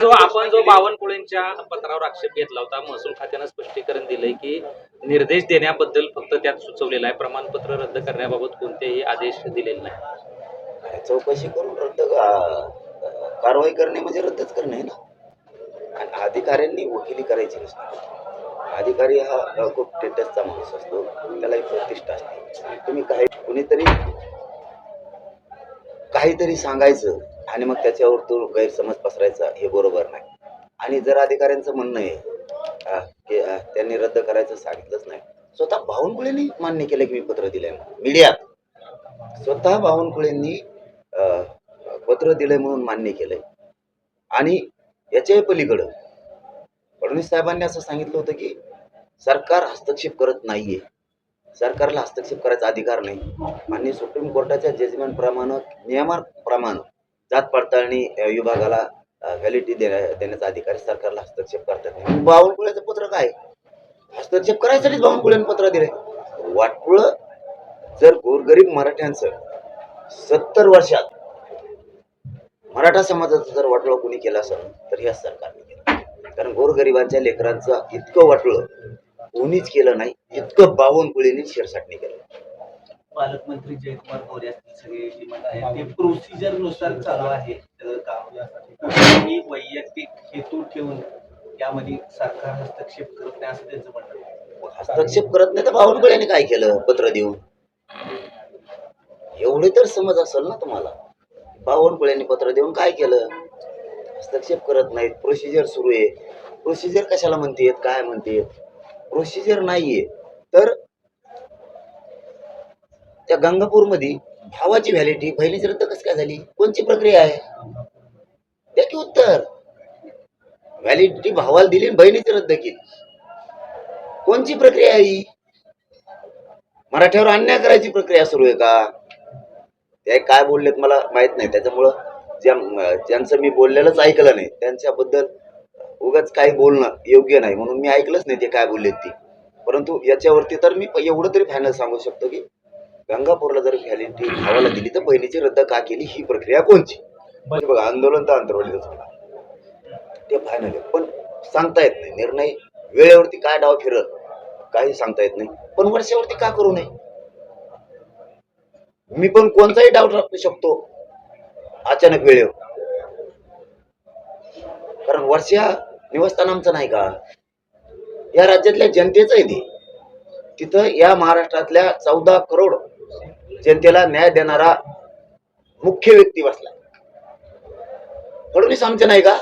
जो बावनकुळेंच्या पत्रावर आक्षेप घेतला होता, महसूल खात्यानं स्पष्टीकरण दिलंय की निर्देश देण्याबद्दल फक्त त्यात सुचवलेलं आहे, प्रमाणपत्र रद्द करण्याबाबत कोणतेही आदेश दिलेले नाही. चौकशी करून कारवाई करणे म्हणजे रद्दच करणे आहे ना. आणि अधिकाऱ्यांनी वकिली करायची नसते. अधिकारी हा खूप टेटसचा माणूस असतो, त्याला एक प्रतिष्ठा असते. तुम्ही काहीतरी सांगायचं आणि मग त्याच्यावर तो गैरसमज पसरायचा, हे बरोबर नाही. आणि जर अधिकाऱ्यांचं म्हणणं आहे की त्यांनी रद्द करायचं सांगितलंच नाही, स्वतः बावनकुळेंनी मान्य केलं की मी पत्र दिलंय म्हणून. मीडियात स्वतः बावनकुळेंनी पत्र दिलंय म्हणून मान्य केलंय. आणि याच्याही पलीकडं फडणवीस साहेबांनी असं सांगितलं होतं की सरकार हस्तक्षेप करत नाहीये, सरकारला हस्तक्षेप करायचा अधिकार नाही. माननीय सुप्रीम कोर्टाच्या जजमेंट प्रमाणे, नियमाप्रमाणे जात पडताळणी विभागाला व्हॅलिडिटी देण्याचा अधिकार सरकारला हस्तक्षेप करतात नाही. बावनकुळेचं पत्र काय, हस्तक्षेप करायसाठीच बावनकुळेंनी पत्र दिले. वाटपुळं जर गोरगरीब मराठ्यांचं 70 वर्षात मराठा समाजाचं जर वाटोळं कोणी केलं असेल तर ह्याच सरकारने केलं. कारण गोरगरिबांच्या लेकरांचं इतकं वाटोळं कोणीच केलं नाही, इतकं बावनकुळेंनी शिरसाटणी केलं. पालकमंत्री जयकुमार गौर असतील सगळे जे म्हणत आहे ते प्रोसिजर नुसार चालू आहे काम. यासाठी वैयक्तिक हेतू ठेवून यामध्ये सरकार हस्तक्षेप करत नाही असं त्यांचं म्हणणं आहे. हस्तक्षेप करत नाही तर बावनकुळेंनी काय केलं पत्र देऊन? एवढे तर समज असेल ना तुम्हाला. बावनकुळेंनी पत्र देऊन काय केलं? हस्तक्षेप करत नाहीत. प्रोसिजर सुरू आहे. प्रोसिजर कशाला म्हणतेत, काय म्हणतेत? प्रोसिजर नाहीये तर त्या गंगापूरमध्ये भावाची व्हॅलिडिटी बहिणीची रद्द कसं काय झाली? कोणची प्रक्रिया आहे? द्या की उत्तर. व्हॅलिडिटी भावाला दिली आणि बहिणीची रद्द केली, कोणची प्रक्रिया आहे ही? मराठ्यावर अन्याय करायची प्रक्रिया सुरू आहे का? ते काय बोललेत मला माहित नाही, त्याच्यामुळं ज्यांचं मी बोललेलंच ऐकलं नाही त्यांच्याबद्दल उगाच काही बोलणं योग्य नाही, म्हणून मी ऐकलंच नाही ते काय बोललेत ती. परंतु याच्यावरती तर मी एवढं तरी फायनल सांगू शकतो की गंगापूरला जर व्हॅलिडिटी भावाला दिली तर बहिणीची रद्द का केली, ही प्रक्रिया कोणची? बघा, आंदोलन तर आंतरवालीच होणार, ते फायनल आहे. पण सांगता येत नाही, निर्णय वेळेवरती काय डाव फिरत काही सांगता येत नाही. पण वर्षावरती का करू नये? मी पण कोणताही डाव टाकू शकतो अचानक वेळेवर. कारण वर्षा निवासस्थान आमचं नाही का? या राज्यातल्या जनतेचं आहे ते. तिथं या महाराष्ट्रातल्या 14 करोड जनतेला न्याय देणारा मुख्य व्यक्ती बसला. फडणवीस आमचे नाही का?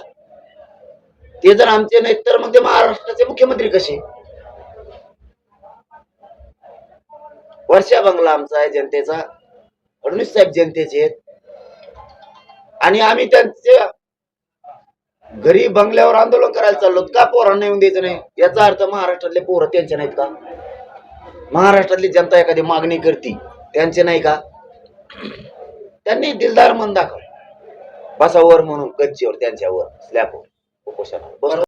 ते जर आमचे नाहीत तर मग ते महाराष्ट्राचे मुख्यमंत्री कसे? वर्षा बंगला आमचा आहे, जनतेचा. फडणवीस साहेब जनतेचे आहेत. आणि आम्ही त्यांच्या घरी बंगल्यावर आंदोलन करायला चाललो का? पोरांना येऊन द्यायचं नाही याचा अर्थ महाराष्ट्रातले पोरं त्यांचे नाहीत का? महाराष्ट्रातली जनता एखादी मागणी करते त्यांचे नाही का? त्यांनी दिलदार मन दाखव, बसावर म्हणून गच्चीवर, त्यांच्यावर स्लॅबवर उपोषणावर